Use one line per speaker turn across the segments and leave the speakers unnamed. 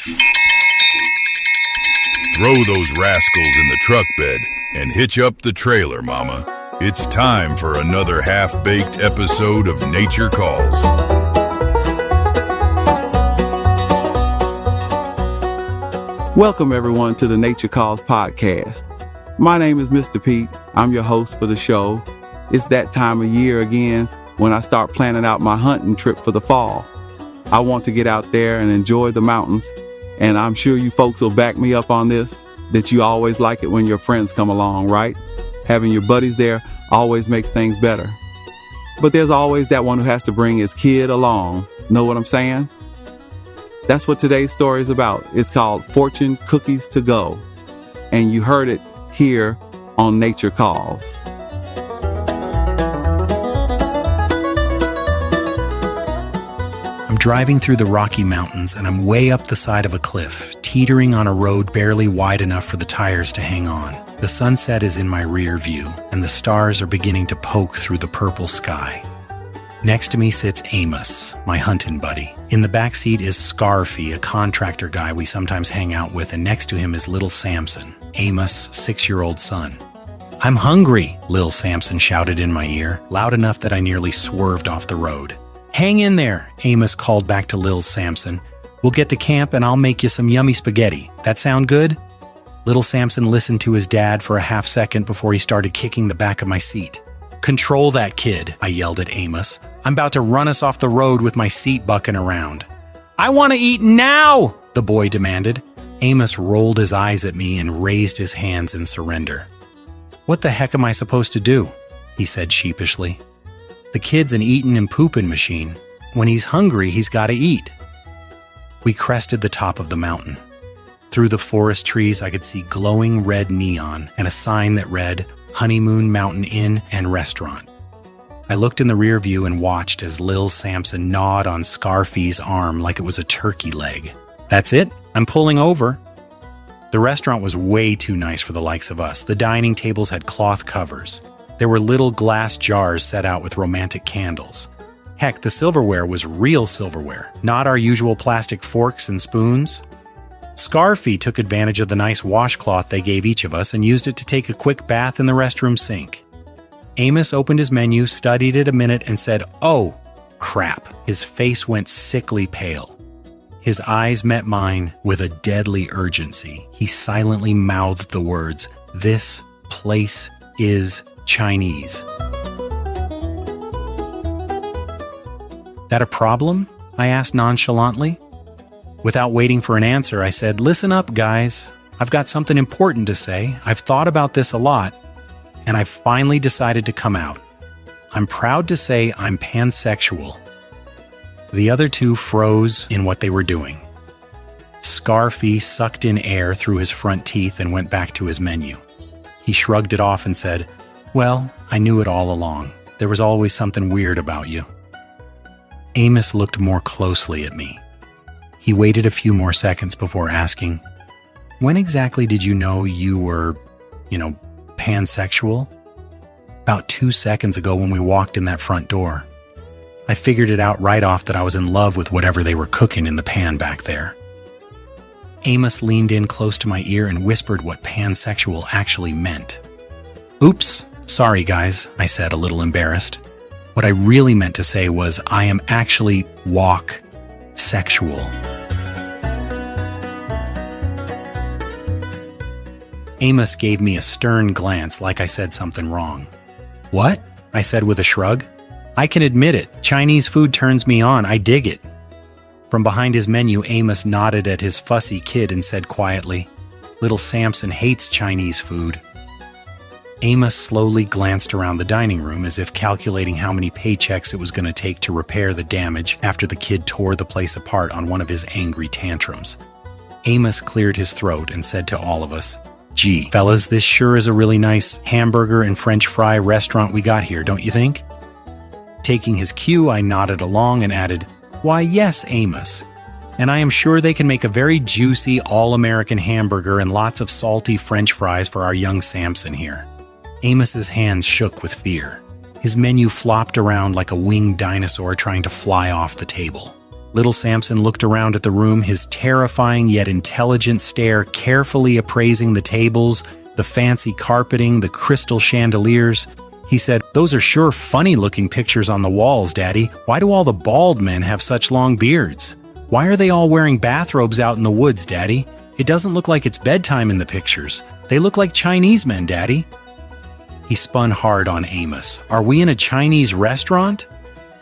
Throw those rascals in the truck bed and hitch up the trailer, Mama. It's time for another half-baked episode of Nature Calls.
Welcome, everyone, to the Nature Calls podcast. My name is Mr. Pete. I'm your host for the show. It's that time of year again when I start planning out my hunting trip for the fall. I want to get out there and enjoy the mountains, and I'm sure you folks will back me up on this, that you always like it when your friends come along, right? Having your buddies there always makes things better. But there's always that one who has to bring his kid along. Know what I'm saying? That's what today's story is about. It's called Fortune Cookies to Go. And you heard it here on Nature Calls.
I'm driving through the Rocky Mountains and I'm way up the side of a cliff, teetering on a road barely wide enough for the tires to hang on. The sunset is in my rear view and the stars are beginning to poke through the purple sky. Next to me sits Amos, my hunting buddy. In the back seat is Scarfy, a contractor guy we sometimes hang out with, and next to him is little Samson, Amos' 6-year-old son. "I'm hungry," Lil Samson shouted in my ear, loud enough that I nearly swerved off the road. "Hang in there," Amos called back to Lil Samson. "We'll get to camp and I'll make you some yummy spaghetti. That sound good?" Little Samson listened to his dad for a half second before he started kicking the back of my seat. "Control that kid," I yelled at Amos. "I'm about to run us off the road with my seat bucking around." "I want to eat now," the boy demanded. Amos rolled his eyes at me and raised his hands in surrender. "What the heck am I supposed to do?" he said sheepishly. "The kid's an eatin' and poopin' machine. When he's hungry, he's got to eat." We crested the top of the mountain. Through the forest trees, I could see glowing red neon and a sign that read, Honeymoon Mountain Inn and Restaurant. I looked in the rear view and watched as Lil Samson gnawed on Scarfy's arm like it was a turkey leg. "That's it, I'm pulling over." The restaurant was way too nice for the likes of us. The dining tables had cloth covers. There were little glass jars set out with romantic candles. Heck, the silverware was real silverware, not our usual plastic forks and spoons. Scarfy took advantage of the nice washcloth they gave each of us and used it to take a quick bath in the restroom sink. Amos opened his menu, studied it a minute, and said, "Oh, crap." His face went sickly pale. His eyes met mine with a deadly urgency. He silently mouthed the words, "This place is Chinese." "That a problem?" I asked nonchalantly. Without waiting for an answer, I said, "Listen up, guys. I've got something important to say. I've thought about this a lot, and I've finally decided to come out. I'm proud to say I'm pansexual." The other two froze in what they were doing. Scarfy sucked in air through his front teeth and went back to his menu. He shrugged it off and said, "Well, I knew it all along. There was always something weird about you." Amos looked more closely at me. He waited a few more seconds before asking, "When exactly did you know you were, pansexual?" "About 2 seconds ago when we walked in that front door. I figured it out right off that I was in love with whatever they were cooking in the pan back there." Amos leaned in close to my ear and whispered what pansexual actually meant. "Oops, sorry guys," I said, a little embarrassed. "What I really meant to say was I am actually sexual." Amos gave me a stern glance like I said something wrong. "What?" I said with a shrug. "I can admit it. Chinese food turns me on. I dig it." From behind his menu, Amos nodded at his fussy kid and said quietly, "Little Samson hates Chinese food." Amos slowly glanced around the dining room as if calculating how many paychecks it was going to take to repair the damage after the kid tore the place apart on one of his angry tantrums. Amos cleared his throat and said to all of us, "Gee, fellas, this sure is a really nice hamburger and French fry restaurant we got here, don't you think?" Taking his cue, I nodded along and added, "Why, yes, Amos. And I am sure they can make a very juicy all-American hamburger and lots of salty French fries for our young Samson here." Amos's hands shook with fear. His menu flopped around like a winged dinosaur trying to fly off the table. Little Samson looked around at the room, his terrifying yet intelligent stare carefully appraising the tables, the fancy carpeting, the crystal chandeliers. He said, "Those are sure funny-looking pictures on the walls, Daddy. Why do all the bald men have such long beards? Why are they all wearing bathrobes out in the woods, Daddy? It doesn't look like it's bedtime in the pictures. They look like Chinese men, Daddy." He spun hard on Amos. "Are we in a Chinese restaurant?"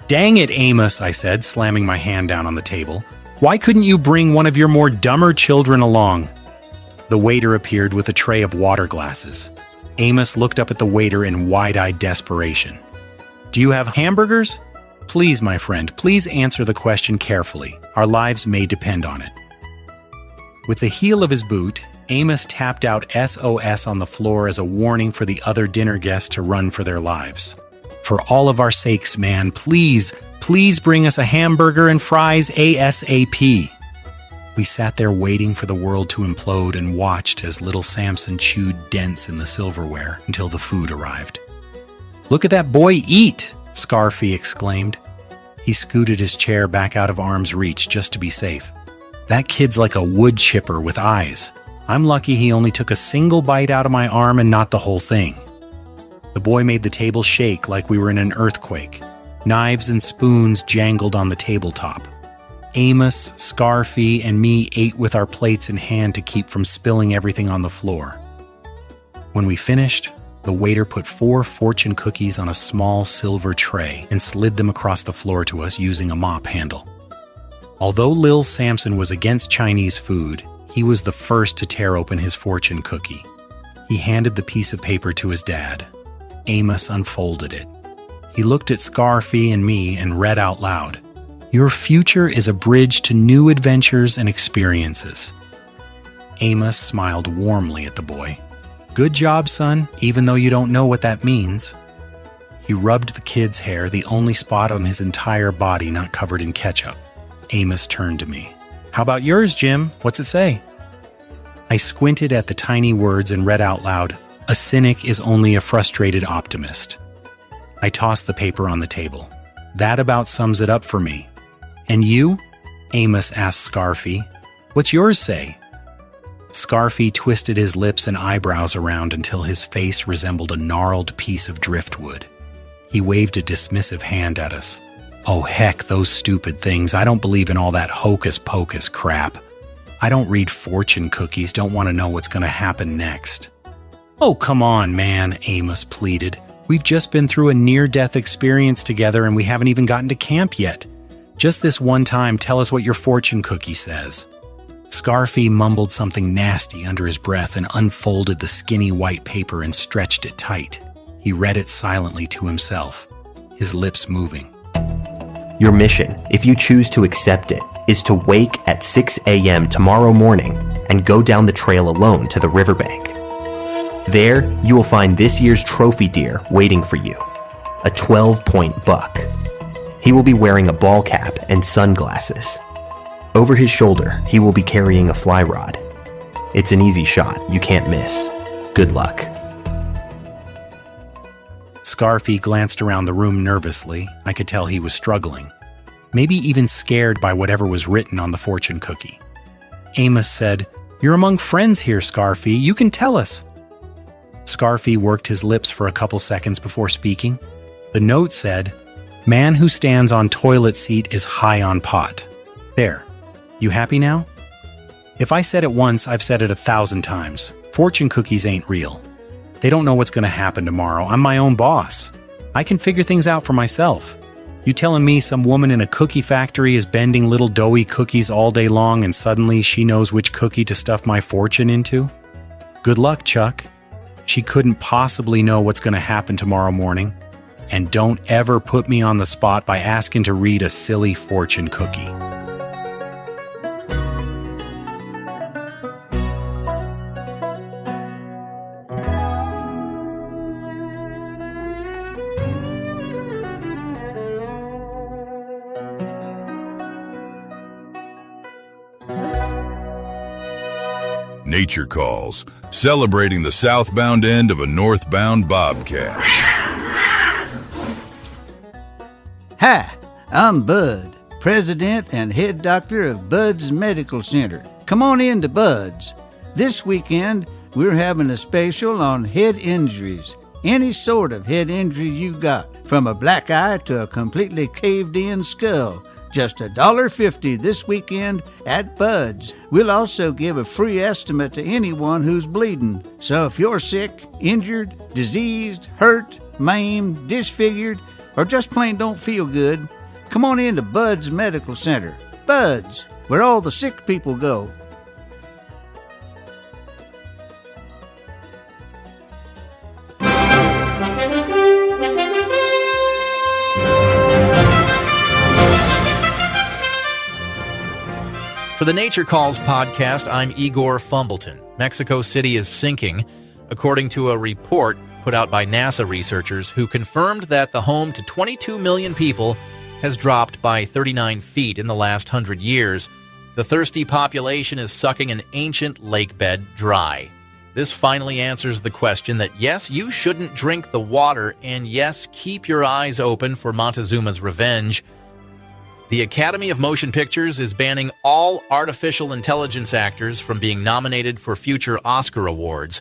"Dang it, Amos," I said, slamming my hand down on the table. "Why couldn't you bring one of your more dumber children along?" The waiter appeared with a tray of water glasses. Amos looked up at the waiter in wide-eyed desperation. "Do you have hamburgers?" "Please, my friend, please answer the question carefully. Our lives may depend on it." With the heel of his boot, Amos tapped out SOS on the floor as a warning for the other dinner guests to run for their lives. "For all of our sakes, man, please bring us a hamburger and fries ASAP." We sat there waiting for the world to implode and watched as little Samson chewed dents in the silverware until the food arrived. "Look at that boy eat!" Scarfy exclaimed. He scooted his chair back out of arm's reach just to be safe. "That kid's like a wood chipper with eyes. I'm lucky he only took a single bite out of my arm and not the whole thing." The boy made the table shake like we were in an earthquake. Knives and spoons jangled on the tabletop. Amos, Scarfy, and me ate with our plates in hand to keep from spilling everything on the floor. When we finished, the waiter put 4 fortune cookies on a small silver tray and slid them across the floor to us using a mop handle. Although Lil Samson was against Chinese food, he was the first to tear open his fortune cookie. He handed the piece of paper to his dad. Amos unfolded it. He looked at Scarfy and me and read out loud, "Your future is a bridge to new adventures and experiences." Amos smiled warmly at the boy. "Good job, son, even though you don't know what that means." He rubbed the kid's hair, the only spot on his entire body not covered in ketchup. Amos turned to me. "How about yours, Jim? What's it say?" I squinted at the tiny words and read out loud, "A cynic is only a frustrated optimist." I tossed the paper on the table. "That about sums it up for me." "And you?" Amos asked Scarfy. "What's yours say?" Scarfy twisted his lips and eyebrows around until his face resembled a gnarled piece of driftwood. He waved a dismissive hand at us. "Oh heck, those stupid things. I don't believe in all that hocus-pocus crap. I don't read fortune cookies, don't want to know what's going to happen next." "Oh, come on, man," Amos pleaded. "We've just been through a near-death experience together and we haven't even gotten to camp yet. Just this one time, tell us what your fortune cookie says." Scarfy mumbled something nasty under his breath and unfolded the skinny white paper and stretched it tight. He read it silently to himself, his lips moving.
Your mission, if you choose to accept it, is to wake at 6 a.m. tomorrow morning and go down the trail alone to the riverbank. There, you will find this year's trophy deer waiting for you, a 12-point buck. He will be wearing a ball cap and sunglasses. Over his shoulder, he will be carrying a fly rod. It's an easy shot, you can't miss. Good luck.
Scarfy glanced around the room nervously. I could tell he was struggling, maybe even scared by whatever was written on the fortune cookie. Amos said, "You're among friends here, Scarfy. You can tell us." Scarfy worked his lips for a couple seconds before speaking. The note said, "Man who stands on toilet seat is high on pot." There. You happy now? If I said it once, I've said it 1,000 times. Fortune cookies ain't real. They don't know what's going to happen tomorrow. I'm my own boss. I can figure things out for myself. You telling me some woman in a cookie factory is bending little doughy cookies all day long and suddenly she knows which cookie to stuff my fortune into? Good luck, Chuck. She couldn't possibly know what's going to happen tomorrow morning. And don't ever put me on the spot by asking to read a silly fortune cookie.
Nature Calls, celebrating the southbound end of a northbound bobcat.
Hi, I'm Bud. president and head doctor of Bud's Medical Center. Come on in to Bud's. This weekend, we're having a special on head injuries. Any sort of head injury you got, from a black eye to a completely caved-in skull. Just $1.50 this weekend at Bud's. We'll also give a free estimate to anyone who's bleeding. So if you're sick, injured, diseased, hurt, maimed, disfigured, or just plain don't feel good, come on into Bud's Medical Center. Bud's, where all the sick people go.
For the Nature Calls podcast, I'm Igor Fumbleton. Mexico City is sinking, according to a report put out by NASA researchers who confirmed that the home to 22 million people has dropped by 39 feet in the last 100 years. The thirsty population is sucking an ancient lake bed dry. This finally answers the question that yes, you shouldn't drink the water, and yes, keep your eyes open for Montezuma's revenge. The Academy of Motion Pictures is banning all artificial intelligence actors from being nominated for future Oscar awards.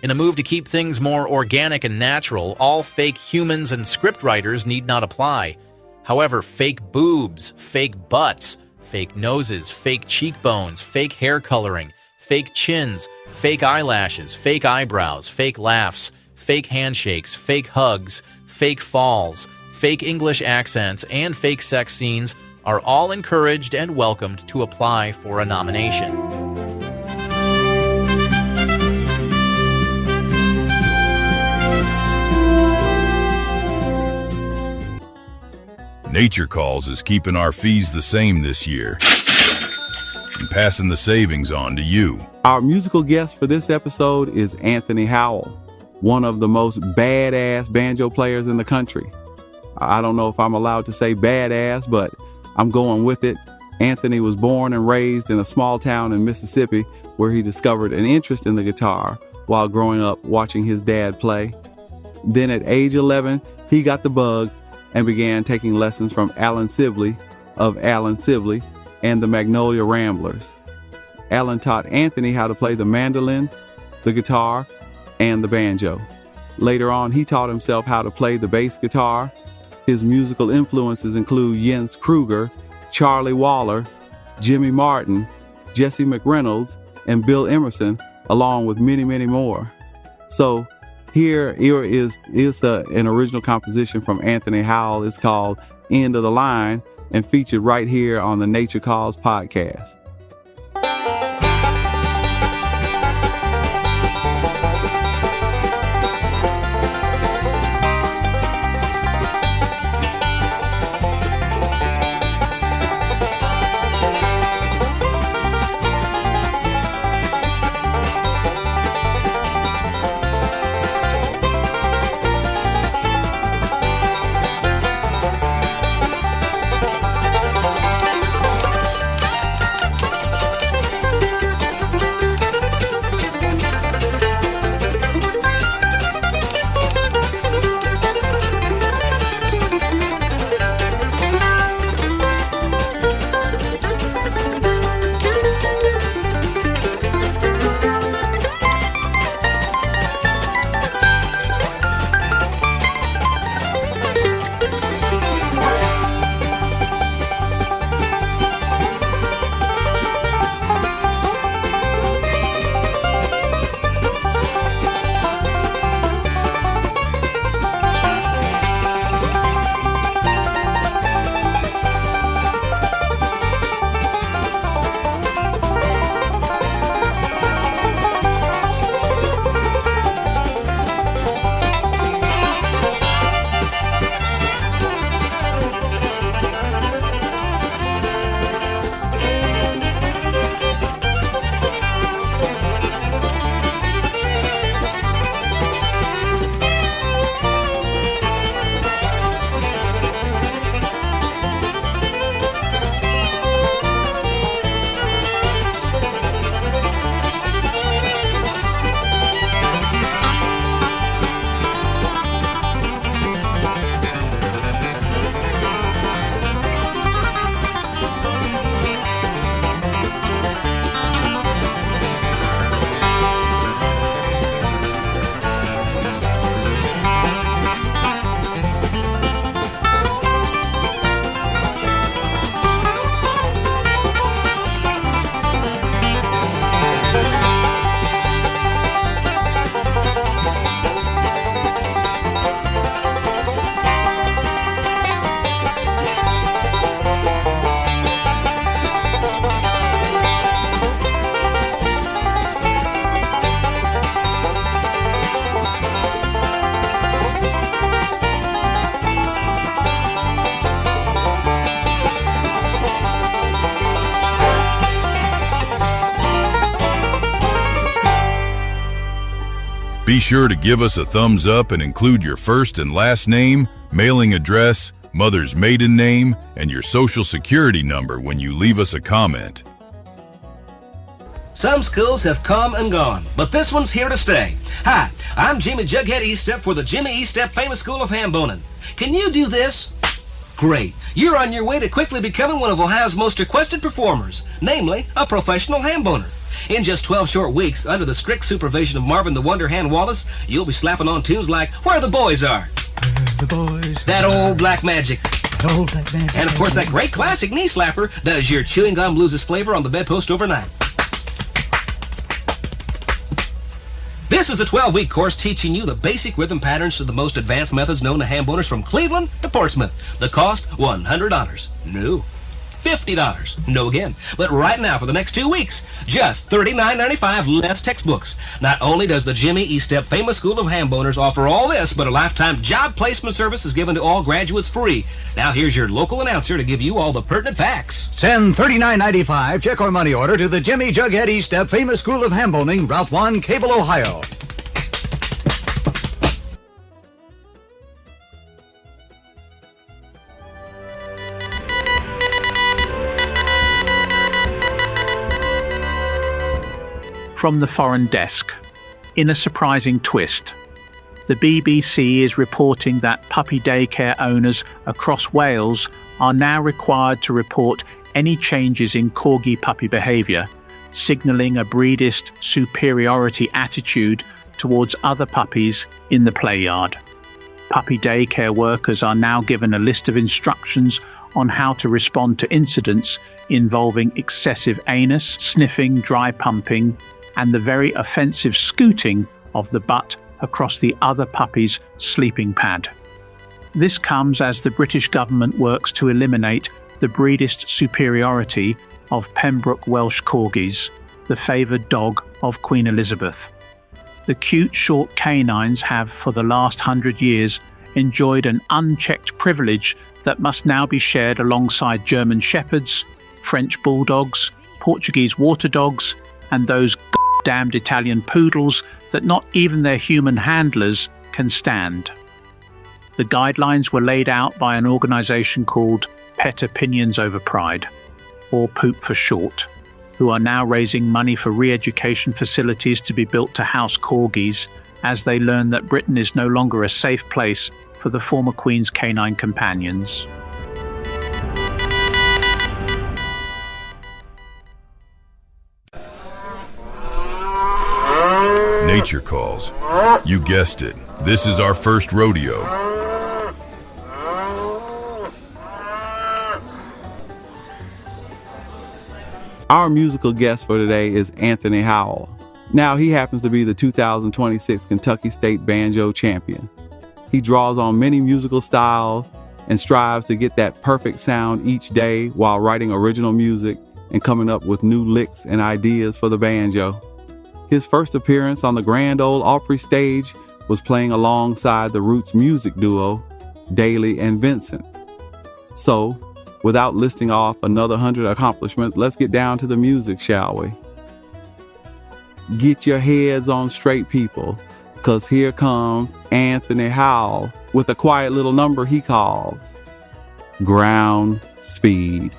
In a move to keep things more organic and natural, all fake humans and scriptwriters need not apply. However, fake boobs, fake butts, fake noses, fake cheekbones, fake hair coloring, fake chins, fake eyelashes, fake eyebrows, fake laughs, fake handshakes, fake hugs, fake falls, fake English accents, and fake sex scenes are all encouraged and welcomed to apply for a nomination.
Nature Calls is keeping our fees the same this year and passing the savings on to you.
Our musical guest for this episode is Anthony Howell, one of the most badass banjo players in the country. I don't know if I'm allowed to say badass, but I'm going with it. Anthony was born and raised in a small town in Mississippi where he discovered an interest in the guitar while growing up watching his dad play. Then at age 11, he got the bug and began taking lessons from Alan Sibley of Alan Sibley and the Magnolia Ramblers. Alan taught Anthony how to play the mandolin, the guitar, and the banjo. Later on, he taught himself how to play the bass guitar. His musical influences include Jens Kruger, Charlie Waller, Jimmy Martin, Jesse McReynolds, and Bill Emerson, along with many, many more. So here is an original composition from Anthony Howell. It's called End of the Line and featured right here on the Nature Calls podcast.
Be sure to give us a thumbs up and include your first and last name, mailing address, mother's maiden name, and your social security number when you leave us a comment.
Some schools have come and gone, but this one's here to stay. Hi, I'm Jimmy Jughead Eastep for the Jimmy Eastep Famous School of Ham Boning. Can you do this? Great. You're on your way to quickly becoming one of Ohio's most requested performers, namely a professional ham boner. In just 12 short weeks, under the strict supervision of Marvin the Wonder Hand Wallace, you'll be slapping on tunes like Where the Boys Are.
The boys.
That old black magic.
Old black magic.
And of course that great classic knee slapper, Does Your Chewing Gum Lose Its Flavor on the Bedpost Overnight. This is a 12-week course teaching you the basic rhythm patterns to the most advanced methods known to ham boners from Cleveland to Portsmouth. The cost, $100. No. $50. No again. But right now, for the next 2 weeks, just $39.95 less textbooks. Not only does the Jimmy Eastep Famous School of Ham Boners offer all this, but a lifetime job placement service is given to all graduates free. Now here's your local announcer to give you all the pertinent facts.
Send $39.95 check or money order to the Jimmy Jughead Eastep Famous School of Ham Boning, Route 1, Cable, Ohio.
From the foreign desk. In a surprising twist, the BBC is reporting that puppy daycare owners across Wales are now required to report any changes in corgi puppy behaviour, signalling a breedist superiority attitude towards other puppies in the play yard. Puppy daycare workers are now given a list of instructions on how to respond to incidents involving excessive anus, sniffing, dry pumping, and the very offensive scooting of the butt across the other puppy's sleeping pad. This comes as the British government works to eliminate the breedist superiority of Pembroke Welsh Corgis, the favoured dog of Queen Elizabeth. The cute short canines have for the last 100 years enjoyed an unchecked privilege that must now be shared alongside German Shepherds, French Bulldogs, Portuguese Water Dogs, and those damned Italian poodles that not even their human handlers can stand. The guidelines were laid out by an organisation called Pet Opinions Over Pride, or POOP for short, who are now raising money for re-education facilities to be built to house corgis as they learn that Britain is no longer a safe place for the former Queen's canine companions.
Nature calls. You guessed it. This is our first rodeo.
Our musical guest for today is Anthony Howell. Now, he happens to be the 2026 Kentucky State Banjo Champion. He draws on many musical styles and strives to get that perfect sound each day while writing original music and coming up with new licks and ideas for the banjo. His first appearance on the Grand Ole Opry stage was playing alongside the Roots music duo, Daly and Vincent. So, without listing off another 100 accomplishments, let's get down to the music, shall we? Get your heads on straight, people, because here comes Anthony Howell with a quiet little number he calls Ground Speed.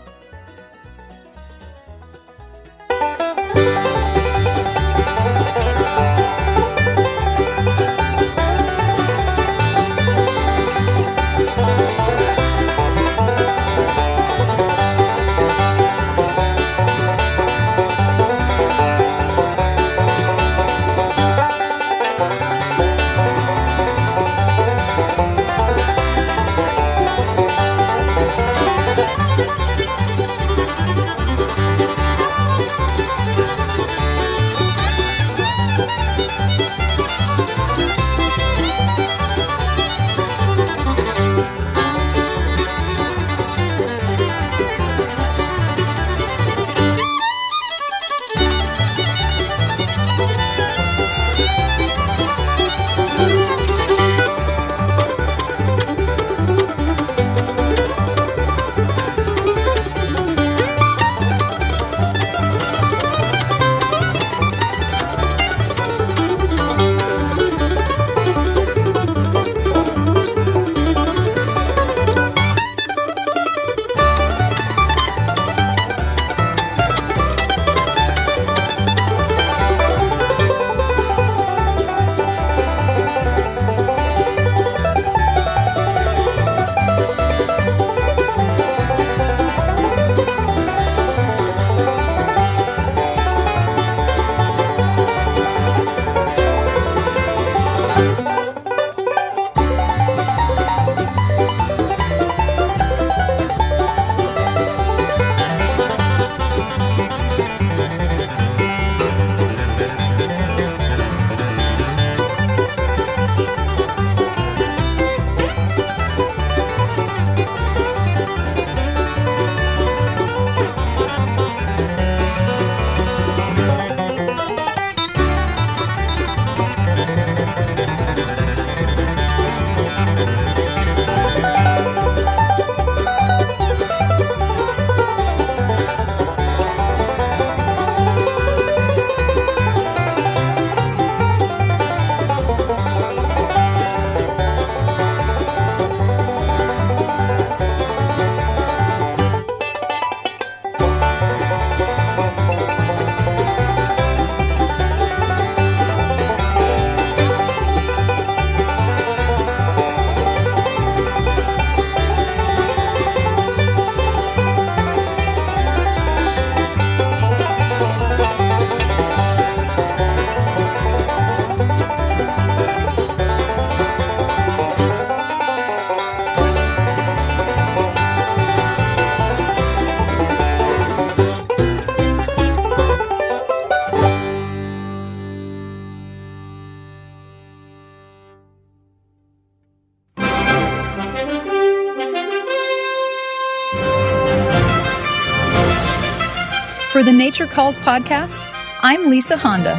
For the Nature Calls podcast, I'm Lisa Honda.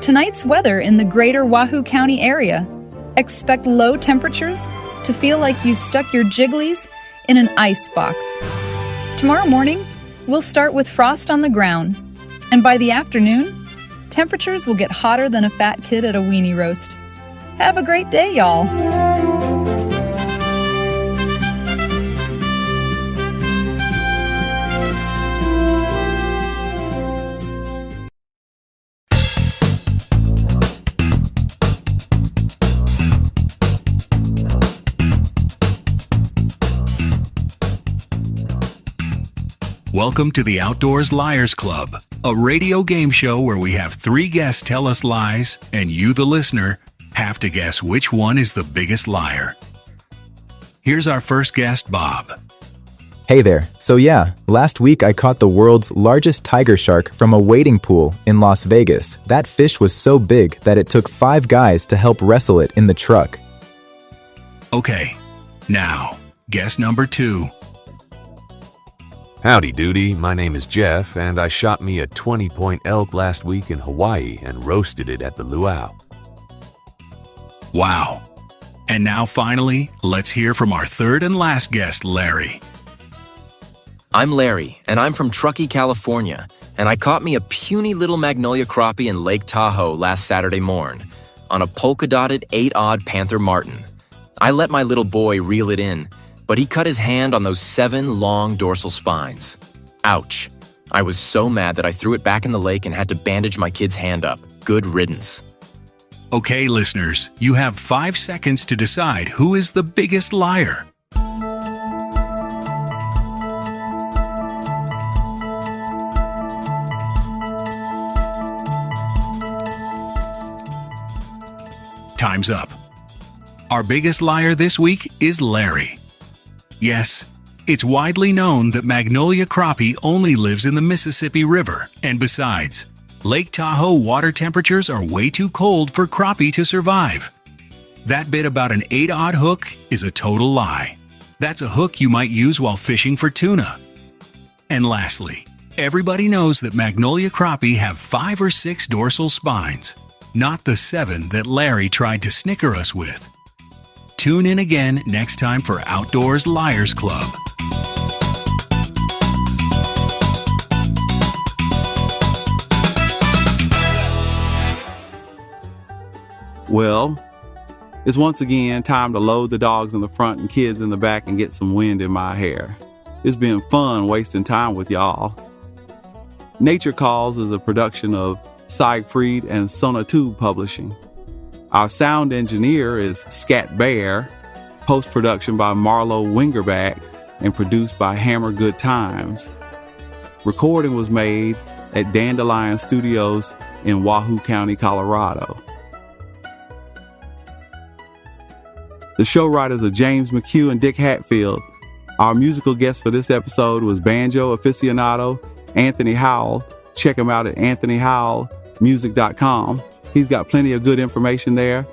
Tonight's weather in the greater Wahoo County area. Expect low temperatures to feel like you stuck your jigglies in an ice box. Tomorrow morning, we'll start with frost on the ground, and by the afternoon, temperatures will get hotter than a fat kid at a weenie roast. Have a great day, y'all.
Welcome to the Outdoors Liars Club, a radio game show where we have 3 guests tell us lies, and you, the listener, have to guess which one is the biggest liar. Here's our first guest, Bob.
Hey there. So yeah, last week I caught the world's largest tiger shark from a wading pool in Las Vegas. That fish was so big that it took 5 guys to help wrestle it in the truck.
Okay, now, guess number 2.
Howdy doody, my name is Jeff, and I shot me a 20-point elk last week in Hawaii and roasted it at the luau.
Wow. And now finally, let's hear from our third and last guest, Larry.
I'm Larry, and I'm from Truckee, California, and I caught me a puny little magnolia crappie in Lake Tahoe last Saturday morn on a polka-dotted 8-odd Panther Martin. I let my little boy reel it in, but he cut his hand on those 7 long dorsal spines. Ouch. I was so mad that I threw it back in the lake and had to bandage my kid's hand up. Good riddance.
Okay, listeners, you have 5 seconds to decide who is the biggest liar. Time's up. Our biggest liar this week is Larry. Yes, it's widely known that magnolia crappie only lives in the Mississippi River, and besides, Lake Tahoe water temperatures are way too cold for crappie to survive. That bit about an 8-odd hook is a total lie. That's a hook you might use while fishing for tuna. And lastly, everybody knows that magnolia crappie have 5 or 6 dorsal spines, not the 7 that Larry tried to snicker us with. Tune in again next time for Outdoors Liars Club.
Well, it's once again time to load the dogs in the front and kids in the back and get some wind in my hair. It's been fun wasting time with y'all. Nature Calls is a production of Siegfried and Sonatube Publishing. Our sound engineer is Scat Bear, post-production by Marlo Wingerback, and produced by Hammer Good Times. Recording was made at Dandelion Studios in Wahoo County, Colorado. The show writers are James McHugh and Dick Hatfield. Our musical guest for this episode was banjo aficionado Anthony Howell. Check him out at anthonyhowellmusic.com. He's got plenty of good information there.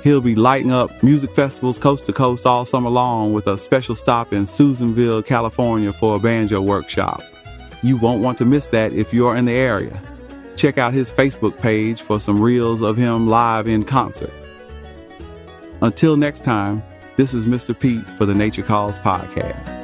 He'll be lighting up music festivals coast to coast all summer long with a special stop in Susanville, California for a banjo workshop. You won't want to miss that if you're in the area. Check out his Facebook page for some reels of him live in concert. Until next time, this is Mr. Pete for the Nature Calls podcast.